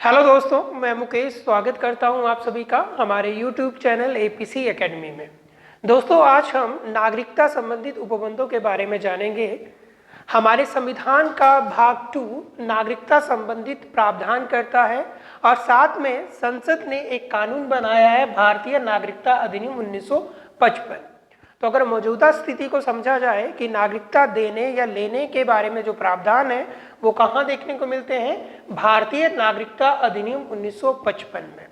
Hello दोस्तों, मैं मुकेश स्वागत करता हूं आप सभी का हमारे YouTube चैनल एपीसी एकेडमी में। दोस्तों, आज हम नागरिकता संबंधित उपबंधों के बारे में जानेंगे। हमारे संविधान का भाग 2 नागरिकता संबंधित प्रावधान करता है और साथ में संसद ने एक कानून बनाया है, भारतीय नागरिकता अधिनियम 1955। तो अगर मौजूदा स्थिति को समझा जाए कि नागरिकता देने या लेने के बारे में जो प्रावधान है वो कहाँ देखने को मिलते हैं, भारतीय नागरिकता अधिनियम 1955 में।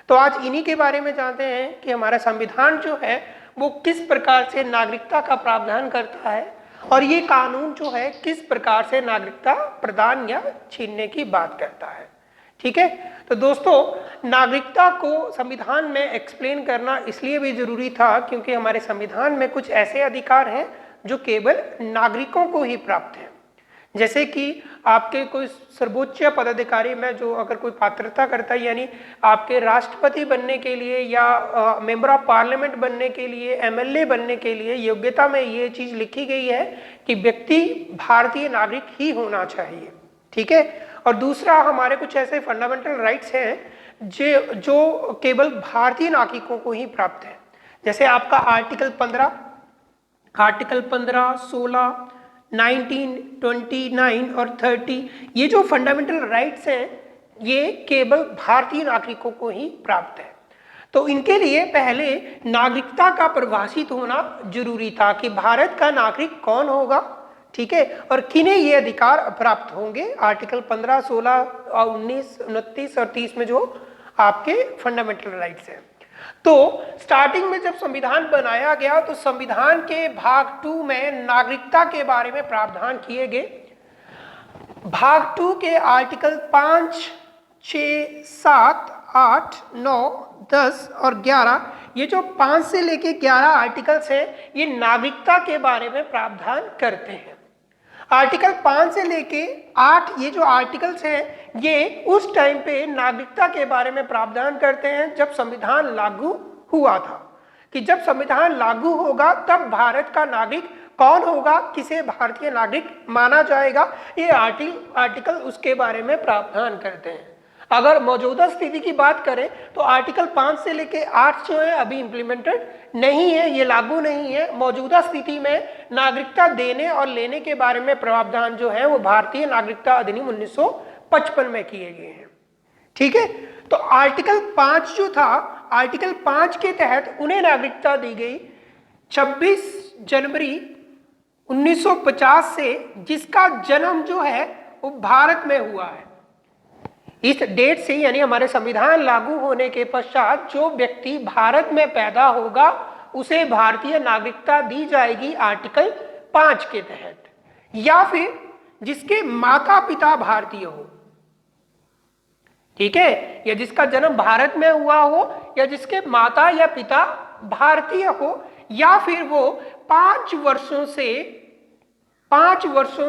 तो आज इन्हीं के बारे में जानते हैं कि हमारा संविधान जो है वो किस प्रकार से नागरिकता का प्रावधान करता है और ये कानून जो है किस प्रकार से नागरिकता प्रदान या छीनने की बात करता है। ठीक है, तो दोस्तों नागरिकता को संविधान में एक्सप्लेन करना इसलिए भी जरूरी था क्योंकि हमारे संविधान में कुछ ऐसे अधिकार हैं जो केवल नागरिकों को ही प्राप्त हैं। जैसे कि आपके कोई सर्वोच्च पदाधिकारी में जो अगर कोई पात्रता करता है, यानी आपके राष्ट्रपति बनने के लिए या मेंबर ऑफ पार्लियामेंट बनने के लिए, एमएलए बनने के लिए योग्यता में ये चीज़ लिखी गई है कि व्यक्ति भारतीय नागरिक ही होना चाहिए। ठीक है, और दूसरा हमारे कुछ ऐसे फंडामेंटल राइट्स हैं जो केवल भारतीय नागरिकों को ही प्राप्त है। जैसे आपका आर्टिकल 15, 16, 19, 29 और 30, ये जो फंडामेंटल राइट्स हैं ये केवल भारतीय नागरिकों को ही प्राप्त है। तो इनके लिए पहले नागरिकता का परिभाषित होना जरूरी था कि भारत का नागरिक कौन होगा, ठीक है, और किन्हें ये अधिकार प्राप्त होंगे। आर्टिकल 15, 16, 19, 29 और 30 में जो आपके फंडामेंटल राइट्स हैं। तो स्टार्टिंग में जब संविधान बनाया गया तो संविधान के भाग 2 में नागरिकता के बारे में प्रावधान किए गए। भाग 2 के आर्टिकल 5, 6, 7, 8, 9, 10 और 11, ये जो 5 से लेके 11 आर्टिकल्स हैं ये नागरिकता के बारे में प्रावधान करते हैं। आर्टिकल 5 से लेके 8 ये जो आर्टिकल्स हैं ये उस टाइम पे नागरिकता के बारे में प्रावधान करते हैं जब संविधान लागू हुआ था, कि जब संविधान लागू होगा तब भारत का नागरिक कौन होगा, किसे भारतीय नागरिक माना जाएगा, ये आर्टिकल उसके बारे में प्रावधान करते हैं। अगर मौजूदा स्थिति की बात करें तो आर्टिकल 5 से लेके 8 जो है अभी इम्प्लीमेंटेड नहीं है, ये लागू नहीं है। मौजूदा स्थिति में नागरिकता देने और लेने के बारे में प्रावधान जो है वो भारतीय नागरिकता अधिनियम 1955 में किए गए हैं। ठीक है, तो आर्टिकल 5 जो था, आर्टिकल 5 के तहत उन्हें नागरिकता दी गई 26 जनवरी 1950 से, जिसका जन्म जो है वो भारत में हुआ है। इस डेट से यानी हमारे संविधान लागू होने के पश्चात जो व्यक्ति भारत में पैदा होगा उसे भारतीय नागरिकता दी जाएगी आर्टिकल 5 के तहत, या फिर जिसके माता पिता भारतीय हो, ठीक है, या जिसका जन्म भारत में हुआ हो या जिसके माता या पिता भारतीय हो, या फिर वो 5 वर्षों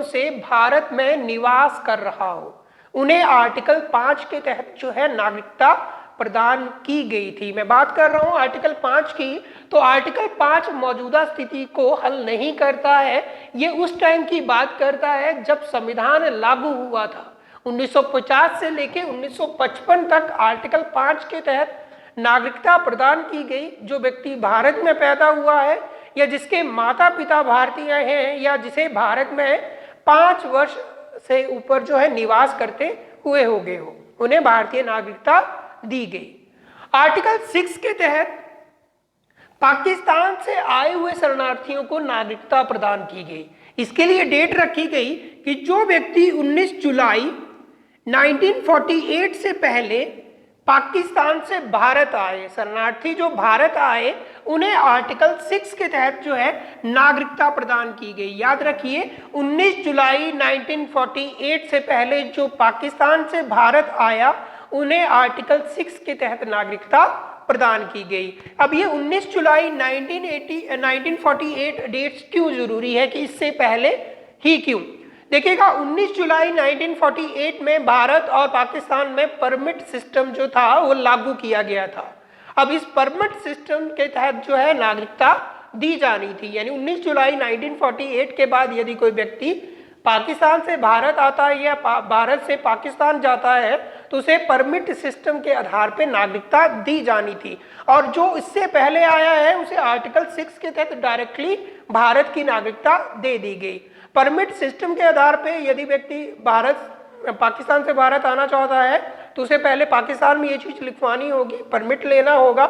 से भारत में निवास कर रहा हो, उन्हें आर्टिकल 5 के तहत जो है नागरिकता प्रदान की गई थी। मैं बात कर रहा हूं आर्टिकल 5 की, तो आर्टिकल 5 मौजूदा स्थिति को हल नहीं करता है, ये उस टाइम की बात करता है जब संविधान लागू हुआ था। 1950 से लेके 1955 तक आर्टिकल 5 के तहत नागरिकता प्रदान की गई। जो व्यक्ति भारत में पैदा हुआ है या जिसके माता पिता भारतीय हैं या जिसे भारत में 5 वर्ष से ऊपर जो है निवास करते हुए हो गए हो, उन्हें भारतीय नागरिकता दी गई। आर्टिकल 6 के तहत पाकिस्तान से आए हुए शरणार्थियों को नागरिकता प्रदान की गई। इसके लिए डेट रखी गई कि जो व्यक्ति 19 जुलाई 1948 से पहले पाकिस्तान से भारत आए, शरणार्थी जो भारत आए, उन्हें आर्टिकल 6 के तहत जो है नागरिकता प्रदान की गई। याद रखिए, 19 जुलाई 1948 से पहले जो पाकिस्तान से भारत आया उन्हें आर्टिकल 6 के तहत नागरिकता प्रदान की गई। अब ये 19 जुलाई 1948 डेट्स क्यों जरूरी है, कि इससे पहले ही क्यों? देखिएगा, 19 जुलाई 1948 में भारत और पाकिस्तान में परमिट सिस्टम जो था वो लागू किया गया था। अब इस परमिट सिस्टम के तहत जो है नागरिकता दी जानी थी, यानी 19 जुलाई 1948 के बाद यदि कोई व्यक्ति पाकिस्तान से भारत आता है या भारत से पाकिस्तान जाता है तो उसे परमिट सिस्टम के आधार पे नागरिकता दी जानी थी, और जो इससे पहले आया है उसे आर्टिकल 6 के तहत डायरेक्टली भारत की नागरिकता दे दी गई। परमिट सिस्टम के आधार पे यदि व्यक्ति पाकिस्तान से भारत आना चाहता है तो उसे पहले पाकिस्तान में ये चीज लिखवानी होगी, परमिट लेना होगा,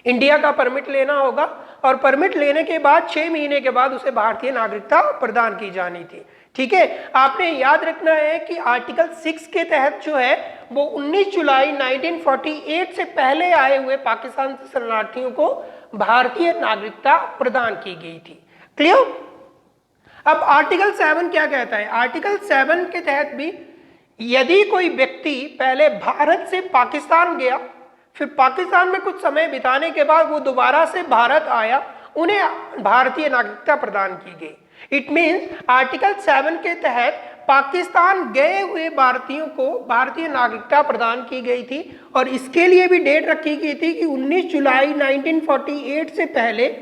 इंडिया का परमिट लेना होगा, और परमिट लेने के बाद 6 महीने के बाद उसे भारतीय नागरिकता प्रदान की जानी थी। ठीक है, आपने याद रखना है कि आर्टिकल 6 के तहत जो है वो 19 जुलाई 1948 से पहले आए हुए पाकिस्तान से शरणार्थियों को भारतीय नागरिकता प्रदान की गई थी। क्लियर? अब आर्टिकल 7 क्या कहता है? आर्टिकल 7 के तहत भी यदि कोई व्यक्ति पहले भारत से पाकिस्तान गया, फिर पाकिस्तान में कुछ समय बिताने के बाद वो दोबारा से भारत आया, उन्हें भारतीय नागरिकता प्रदान की गई। इट मीन्स आर्टिकल 7 के तहत पाकिस्तान गए हुए भारतीयों को भारतीय नागरिकता प्रदान की गई थी, और इसके लिए भी डेट रखी गई थी कि 19 जुलाई 1948 से पहले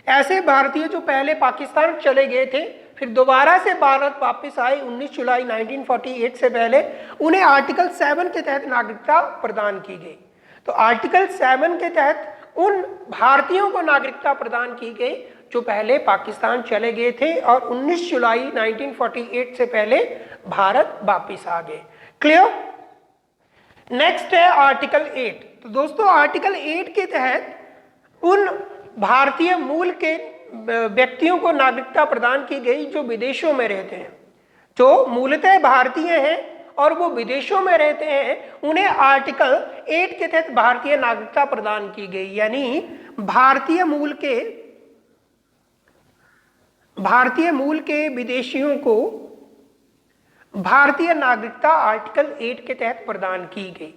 ऐसे भारतीय जो पहले पाकिस्तान चले गए थे फिर दोबारा से भारत वापस आए 19 जुलाई 1948 से पहले, उन्हें आर्टिकल 7 के तहत नागरिकता प्रदान की गई। तो आर्टिकल 7 के तहत उन भारतीयों को नागरिकता प्रदान की गई जो पहले पाकिस्तान चले गए थे और 19 जुलाई 1948 से पहले भारत वापस आ गए। क्लियर? नेक्स्ट है आर्टिकल 8। तो दोस्तों आर्टिकल 8 के तहत उन भारतीय मूल के व्यक्तियों को नागरिकता प्रदान की गई जो विदेशों में रहते हैं, जो मूलतः भारतीय हैं और वो विदेशों में रहते हैं, उन्हें आर्टिकल 8 के तहत भारतीय नागरिकता प्रदान की गई। यानी भारतीय मूल के विदेशियों को भारतीय नागरिकता आर्टिकल 8 के तहत प्रदान की गई।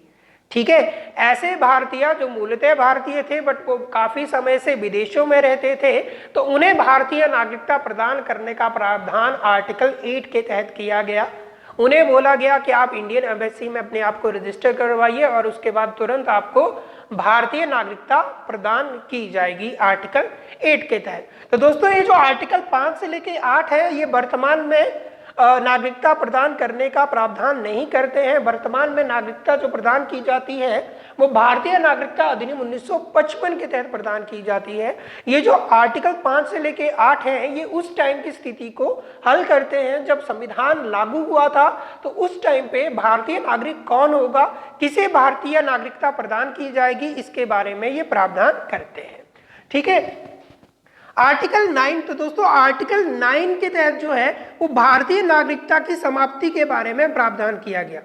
ठीक है, ऐसे भारतीय जो मूलतः भारतीय थे बट वो काफी समय से विदेशों में रहते थे, तो उन्हें भारतीय नागरिकता प्रदान करने का प्रावधान आर्टिकल 8 के तहत किया गया। उन्हें बोला गया कि आप इंडियन एम्बेसी में अपने आप को रजिस्टर करवाइए और उसके बाद तुरंत आपको भारतीय नागरिकता प्रदान की जाएगी आर्टिकल 8 के तहत। तो दोस्तों ये जो आर्टिकल 5 से लेके 8 है ये वर्तमान में नागरिकता प्रदान करने का प्रावधान नहीं करते हैं। वर्तमान में नागरिकता जो प्रदान की जाती है वो भारतीय नागरिकता अधिनियम 1955 के तहत प्रदान की जाती है। ये जो आर्टिकल 5 से लेके 8 है ये उस टाइम की स्थिति को हल करते हैं जब संविधान लागू हुआ था, तो उस टाइम पे भारतीय नागरिक कौन होगा, किसे भारतीय नागरिकता प्रदान की जाएगी, इसके बारे में ये प्रावधान करते हैं। ठीक है, आर्टिकल 9। तो दोस्तों आर्टिकल 9 के तहत जो है वो भारतीय नागरिकता की समाप्ति के बारे में प्रावधान किया गया।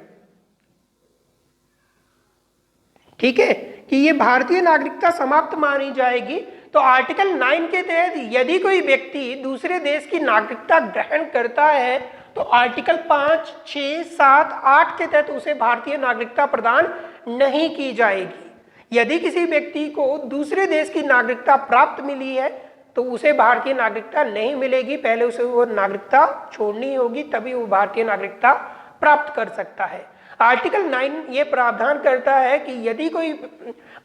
ठीक है, कि ये भारतीय नागरिकता समाप्त मानी जाएगी। तो आर्टिकल 9 के तहत यदि कोई व्यक्ति दूसरे देश की नागरिकता ग्रहण करता है तो आर्टिकल 5, 6, 7, 8 के तहत उसे भारतीय नागरिकता प्रदान नहीं की जाएगी। यदि किसी व्यक्ति को दूसरे देश की नागरिकता प्राप्त मिली है तो उसे भारतीय नागरिकता नहीं मिलेगी, पहले उसे वो नागरिकता छोड़नी होगी तभी वो भारतीय नागरिकता प्राप्त कर सकता है। आर्टिकल 9 ये प्रावधान करता है कि यदि कोई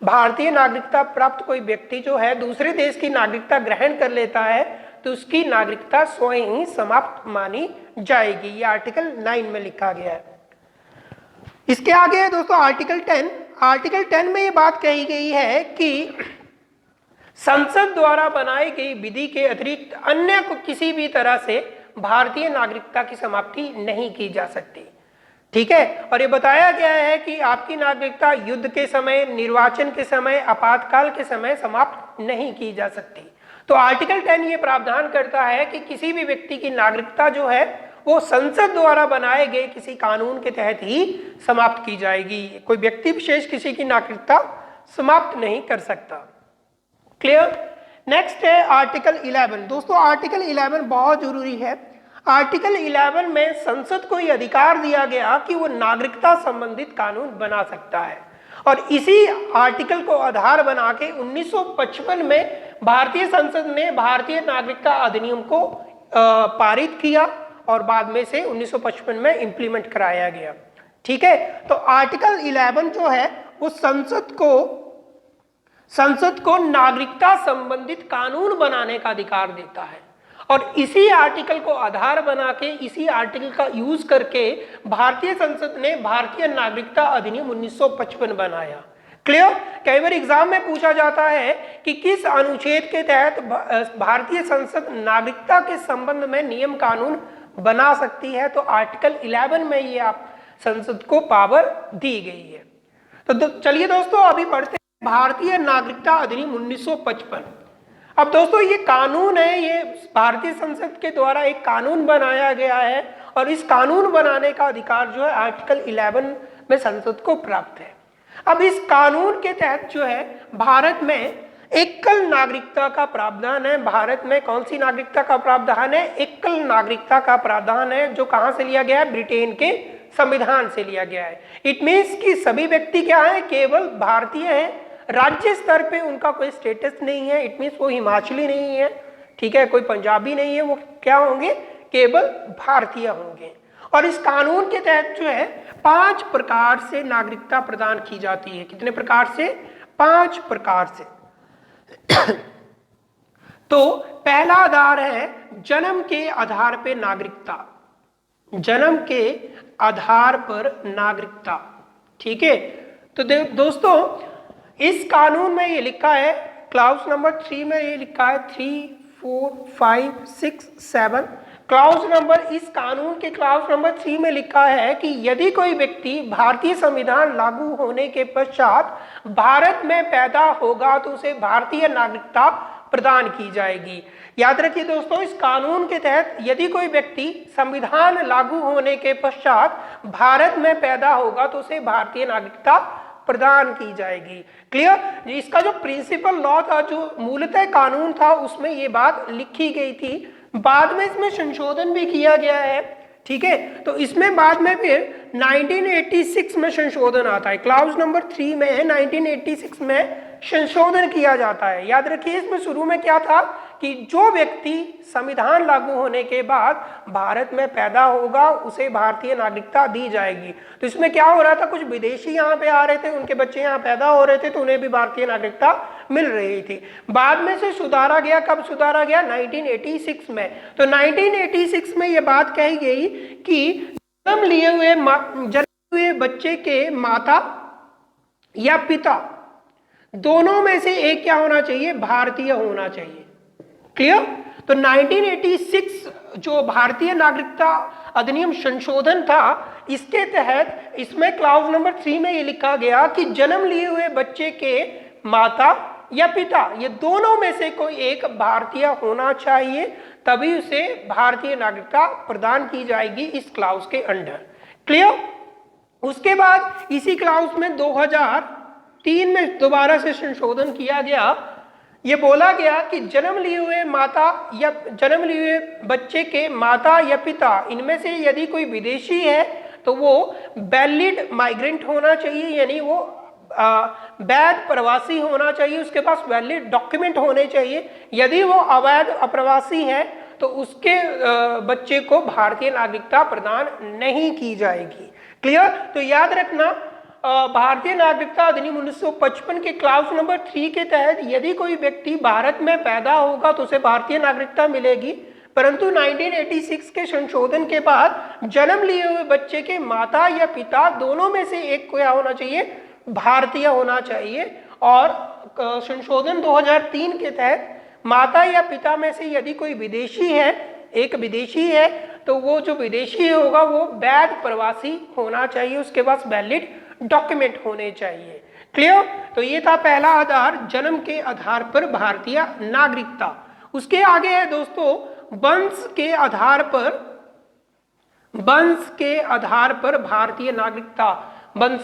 भारतीय नागरिकता प्राप्त कोई व्यक्ति जो है दूसरे देश की नागरिकता ग्रहण कर लेता है तो उसकी नागरिकता स्वयं ही समाप्त मानी जाएगी। ये आर्टिकल 9 में लिखा गया है। इसके आगे है दोस्तों आर्टिकल 10। आर्टिकल 10 में ये बात कही गई है कि संसद द्वारा बनाई गई विधि के अतिरिक्त अन्य को किसी भी तरह से भारतीय नागरिकता की समाप्ति नहीं की जा सकती। ठीक है, और ये बताया गया है कि आपकी नागरिकता युद्ध के समय, निर्वाचन के समय, आपातकाल के समय समाप्त नहीं की जा सकती। तो आर्टिकल 10 ये प्रावधान करता है कि किसी भी व्यक्ति की नागरिकता जो है वो संसद द्वारा बनाए गए किसी कानून के तहत ही समाप्त की जाएगी। कोई व्यक्ति विशेष किसी की नागरिकता समाप्त नहीं कर सकता। क्लियर? नेक्स्ट है आर्टिकल 11। दोस्तों आर्टिकल 11 बहुत जरूरी है। आर्टिकल 11 में संसद को यह अधिकार दिया गया कि वो नागरिकता संबंधित कानून बना सकता है, और इसी आर्टिकल को आधार बना के 1955 में भारतीय संसद ने भारतीय नागरिकता अधिनियम को पारित किया और बाद में से 1955 में इंप्लीमेंट कराया गया। ठीक है, तो आर्टिकल 11 जो है वो संसद को नागरिकता संबंधित कानून बनाने का अधिकार देता है, और इसी आर्टिकल को आधार बना के, इसी आर्टिकल का यूज करके भारतीय संसद ने भारतीय नागरिकता अधिनियम 1955 बनाया। क्लियर? कई बार एग्जाम में पूछा जाता है कि किस अनुच्छेद के तहत भारतीय संसद नागरिकता के संबंध में नियम कानून बना सकती है, तो आर्टिकल 11 में ये आप संसद को पावर दी गई है। तो चलिए दोस्तों अभी पढ़ते हैं भारतीय नागरिकता अधिनियम 1955। अब दोस्तों ये कानून है, ये भारतीय संसद के द्वारा एक कानून बनाया गया है और इस कानून बनाने का अधिकार जो है आर्टिकल 11 में संसद को प्राप्त है। अब इस कानून के तहत जो है भारत में एकल नागरिकता का प्रावधान है। भारत में कौन सी नागरिकता का प्रावधान है? एकल नागरिकता का प्रावधान है, जो कहां से लिया गया है? ब्रिटेन के संविधान से लिया गया है। इट मीन्स कि सभी व्यक्ति क्या है? केवल भारतीय हैं। राज्य स्तर पे उनका कोई स्टेटस नहीं है। इट मीन्स वो हिमाचली नहीं है, ठीक है, कोई पंजाबी नहीं है, वो क्या होंगे? केवल भारतीय होंगे। और इस कानून के तहत जो है 5 प्रकार से नागरिकता प्रदान की जाती है। कितने प्रकार से? 5 प्रकार से। तो पहला आधार है जन्म के आधार पर नागरिकता। जन्म के आधार पर नागरिकता, ठीक है। तो दोस्तों इस कानून में ये लिखा है, क्लाउज नंबर 3 में ये लिखा है 3, 4, 5, 6, 7 क्लाउज नंबर, इस कानून के क्लाउज नंबर 3 में लिखा है कि यदि कोई व्यक्ति भारतीय संविधान लागू होने के पश्चात भारत में पैदा होगा तो उसे भारतीय नागरिकता प्रदान की जाएगी। याद रखिए दोस्तों, इस कानून के तहत यदि कोई व्यक्ति संविधान लागू होने के पश्चात भारत में पैदा होगा तो उसे भारतीय नागरिकता प्रदान की जाएगी। क्लियर? इसका जो प्रिंसिपल लॉ था, जो मूलतः कानून था, उसमें ये बात लिखी गई थी। बाद में इसमें संशोधन भी किया गया है, ठीक है। तो इसमें बाद में फिर 1986 में संशोधन आता है। क्लाउज नंबर 3 में 1986 में संशोधन किया जाता है। याद रखिए इसमें शुरू में क्या था कि जो व्यक्ति संविधान लागू होने के बाद भारत में पैदा होगा उसे भारतीय नागरिकता दी जाएगी। तो इसमें क्या हो रहा था? कुछ विदेशी यहाँ पे आ रहे थे, उनके बच्चे यहाँ पैदा हो रहे थे, तो उन्हें भी भारतीय नागरिकता मिल रही थी। बाद में से सुधारा गया। कब सुधारा गया? 1986 में। तो 1986 में ये बात कही गई कि जन्म लिए हुए बच्चे के माता या पिता दोनों में से एक क्या होना चाहिए? भारतीय होना चाहिए। क्लियर? तो 1986 जो भारतीय नागरिकता अधिनियम संशोधन था, इसके तहत इसमें क्लाउज नंबर 3 में ये लिखा गया कि जन्म लिए हुए बच्चे के माता या पिता, ये दोनों में से कोई एक भारतीय होना चाहिए, तभी उसे भारतीय नागरिकता प्रदान की जाएगी इस क्लाउज के अंडर। क्लियर? उसके बाद इसी क्लाउज में 2003 में दोबारा से संशोधन किया गया। ये बोला गया कि जन्म लिए हुए बच्चे के माता या पिता, इनमें से यदि कोई विदेशी है तो वो वैलिड माइग्रेंट होना चाहिए, यानी वो वैध प्रवासी होना चाहिए, उसके पास वैलिड डॉक्यूमेंट होने चाहिए। यदि वो अवैध अप्रवासी है तो उसके बच्चे को भारतीय नागरिकता प्रदान नहीं की जाएगी। क्लियर? तो याद रखना, भारतीय नागरिकता अधिनियम 1955 के क्लाउज नंबर 3 के तहत यदि कोई व्यक्ति भारत में पैदा होगा तो उसे भारतीय नागरिकता मिलेगी, परंतु 1986 के संशोधन के बाद जन्म लिए हुए बच्चे के माता या पिता दोनों में से एक को क्या होना चाहिए? भारतीय होना चाहिए। और संशोधन 2003 के तहत माता या पिता में से यदि कोई विदेशी है, एक विदेशी है, तो वो जो विदेशी होगा वो वैध प्रवासी होना चाहिए, उसके पास वैलिड डॉक्यूमेंट होने चाहिए। क्लियर? तो ये था पहला आधार, जन्म के आधार पर भारतीय नागरिकता। उसके आगे है दोस्तों वंश के आधार पर भारतीय नागरिकता। वंश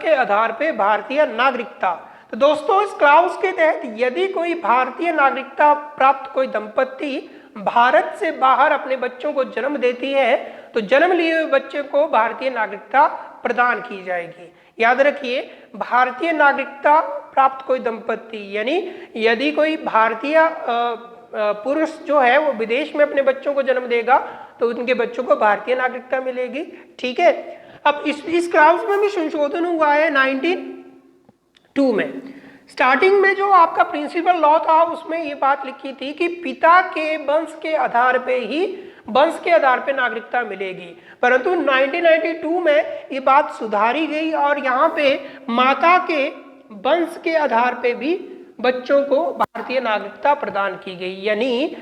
के आधार पर भारतीय नागरिकता। तो दोस्तों इस क्लाउज के तहत यदि कोई भारतीय नागरिकता प्राप्त कोई दंपत्ति भारत से बाहर अपने बच्चों को जन्म देती है तो जन्म लिए हुए बच्चे को भारतीय नागरिकता प्रदान की जाएगी। याद रखिए, भारतीय नागरिकता प्राप्त कोई दंपत्ति, यानी यदि कोई भारतीय पुरुष जो है वो विदेश में अपने बच्चों को जन्म देगा तो उनके बच्चों को भारतीय नागरिकता मिलेगी। ठीक है। अब इस क्लाउज में भी संशोधन हुआ है 1902 में। स्टार्टिंग में जो आपका प्रिंसिपल लॉ था उसमें ये बात लिखी थी कि पिता के वंश के आधार पे नागरिकता मिलेगी, परंतु 1992 में ये बात सुधारी गई और यहाँ पे माता के वंश के आधार पे भी बच्चों को भारतीय नागरिकता प्रदान की गई। यानी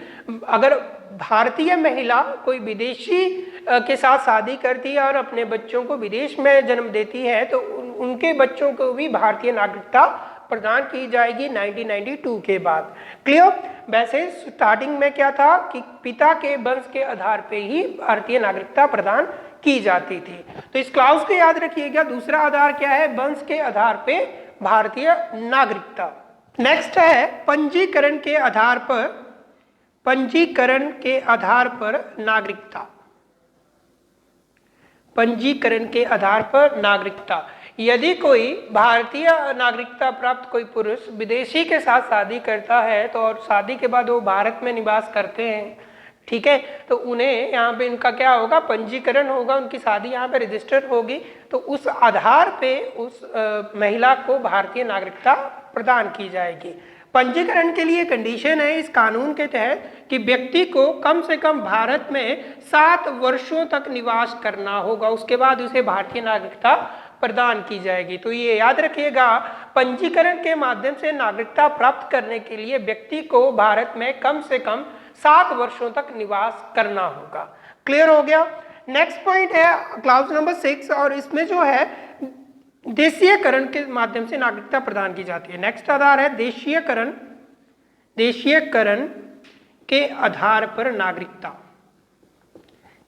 अगर भारतीय महिला कोई विदेशी के साथ शादी करती है और अपने बच्चों को विदेश में जन्म देती है तो उनके बच्चों को भी भारतीय नागरिकता प्रदान की जाएगी 1992 के बाद। क्लियर? वैसे स्टार्टिंग में क्या था कि पिता के वंश के आधार पे ही भारतीय नागरिकता प्रदान की जाती थी। तो इस क्लाउज को याद रखिएगा। दूसरा आधार क्या है? वंश के आधार पे भारतीय नागरिकता। नेक्स्ट है पंजीकरण के आधार पर नागरिकता। पंजीकरण के आधार पर नागरिकता। यदि कोई भारतीय नागरिकता प्राप्त कोई पुरुष विदेशी के साथ शादी करता है तो और शादी के बाद वो भारत में निवास करते हैं, ठीक है, तो उन्हें यहाँ पे इनका क्या होगा? पंजीकरण होगा, उनकी शादी यहाँ पे रजिस्टर्ड होगी, तो उस आधार पे उस महिला को भारतीय नागरिकता प्रदान की जाएगी। पंजीकरण के लिए कंडीशन है इस कानून के तहत कि व्यक्ति को कम से कम भारत में 7 वर्षों तक निवास करना होगा, उसके बाद उसे भारतीय नागरिकता प्रदान की जाएगी। तो ये याद रखिएगा, पंजीकरण के माध्यम से नागरिकता प्राप्त करने के लिए व्यक्ति को भारत में कम से कम 7 वर्षों तक निवास करना होगा। क्लियर हो गया? नेक्स्ट पॉइंट है क्लाउज नंबर 6 और इसमें जो है देशीयकरण के माध्यम से नागरिकता प्रदान की जाती है। नेक्स्ट आधार है देशीयकरण के आधार पर नागरिकता।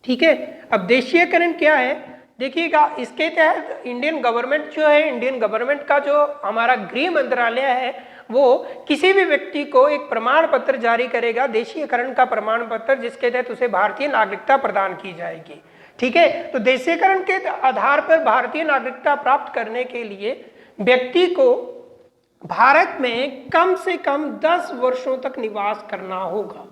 ठीक है, अब देशीयकरण क्या है? देखिएगा, इसके तहत इंडियन गवर्नमेंट जो है, इंडियन गवर्नमेंट का जो हमारा गृह मंत्रालय है वो किसी भी व्यक्ति को एक प्रमाण पत्र जारी करेगा, देशीयकरण का प्रमाण पत्र, जिसके तहत उसे भारतीय नागरिकता प्रदान की जाएगी। ठीक है, तो देशीयकरण के आधार पर भारतीय नागरिकता प्राप्त करने के लिए व्यक्ति को भारत में कम से कम 10 वर्षों तक निवास करना होगा।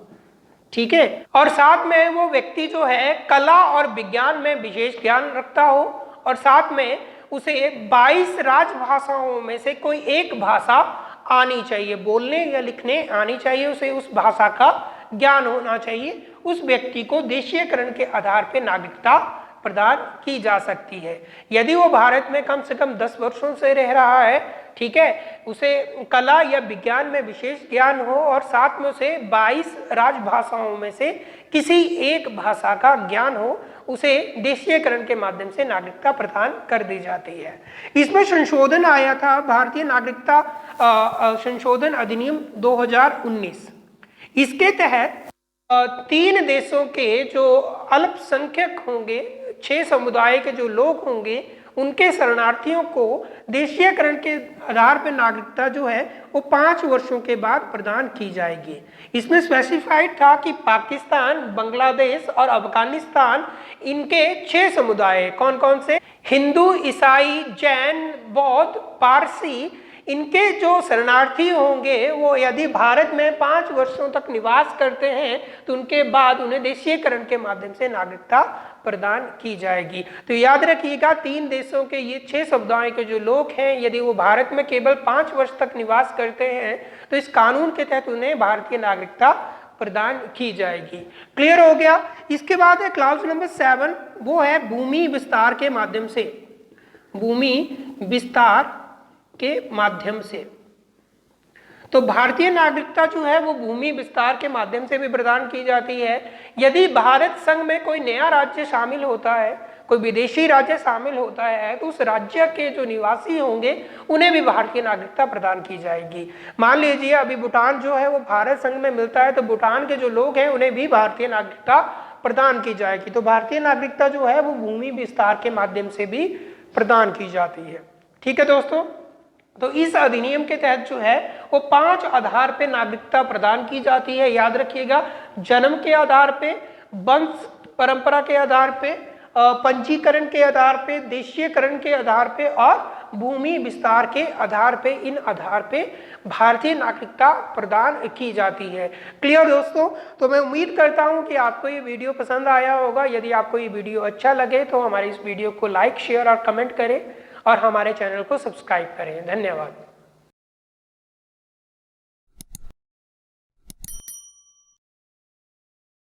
ठीक है, और साथ में वो व्यक्ति जो है कला और विज्ञान में विशेष ज्ञान रखता हो और साथ में उसे 22 राजभाषाओं में से कोई एक भाषा आनी चाहिए, बोलने या लिखने आनी चाहिए, उसे उस भाषा का ज्ञान होना चाहिए। उस व्यक्ति को देशीयकरण के आधार पर नागरिकता प्रदान की जा सकती है। यदि वो भारत में कम से कम 10 वर्षों से रह रहा है, ठीक है, उसे कला या विज्ञान में विशेष ज्ञान हो और साथ में उसे 22 राजभाषाओं में से किसी एक भाषा का ज्ञान हो, उसे देशीयकरण के माध्यम से नागरिकता प्रदान कर दी जाती है। इसमें संशोधन आया था, भारतीय नागरिकता संशोधन अधिनियम 2019। इसके तहत 3 देशों के जो अल्पसंख्यक होंगे, 6 समुदाय के जो लोग होंगे, उनके शरणार्थियों को देशीयकरण के आधार पर नागरिकता जो है वो 5 वर्षों के बाद प्रदान की जाएगी। इसमें स्पेसिफाइड था कि पाकिस्तान, बांग्लादेश और अफगानिस्तान, इनके 6 समुदाय, कौन कौन से? हिंदू, ईसाई, जैन, बौद्ध, पारसी, इनके जो शरणार्थी होंगे वो यदि भारत में 5 वर्षों तक निवास करते हैं तो उनके बाद उन्हें देशीयकरण के माध्यम से नागरिकता प्रदान की जाएगी। तो याद रखिएगा, 3 देशों के ये 6 समुदाय के जो लोग हैं, यदि वो भारत में केवल 5 वर्ष तक निवास करते हैं तो इस कानून के तहत उन्हें भारतीय नागरिकता प्रदान की जाएगी। क्लियर हो गया? इसके बाद है क्लाउज नंबर 7, वो है भूमि विस्तार के माध्यम से। भूमि विस्तार के माध्यम से तो भारतीय नागरिकता जो है वो भूमि विस्तार के माध्यम से भी प्रदान की जाती है। यदि भारत संघ में कोई नया राज्य शामिल होता है, कोई विदेशी राज्य शामिल होता है, तो उस राज्य के जो निवासी होंगे उन्हें भी भारतीय नागरिकता प्रदान की जाएगी। मान लीजिए अभी भूटान जो है वो भारत संघ में मिलता है, तो भूटान के जो लोग हैं उन्हें भी भारतीय नागरिकता प्रदान की जाएगी। तो भारतीय नागरिकता जो है वो भूमि विस्तार के माध्यम से भी प्रदान की जाती है। ठीक है दोस्तों, तो इस अधिनियम के तहत जो है वो 5 आधार पे नागरिकता प्रदान की जाती है। याद रखिएगा, जन्म के आधार पे, वंश परंपरा के आधार पे, पंजीकरण के आधार पे, देशीयकरण के आधार पे और भूमि विस्तार के आधार पे, इन आधार पे भारतीय नागरिकता प्रदान की जाती है। क्लियर दोस्तों? तो मैं उम्मीद करता हूं कि आपको ये वीडियो पसंद आया होगा। यदि आपको ये वीडियो अच्छा लगे तो हमारे इस वीडियो को लाइक, शेयर और कमेंट करें और हमारे चैनल को सब्सक्राइब करें। धन्यवाद।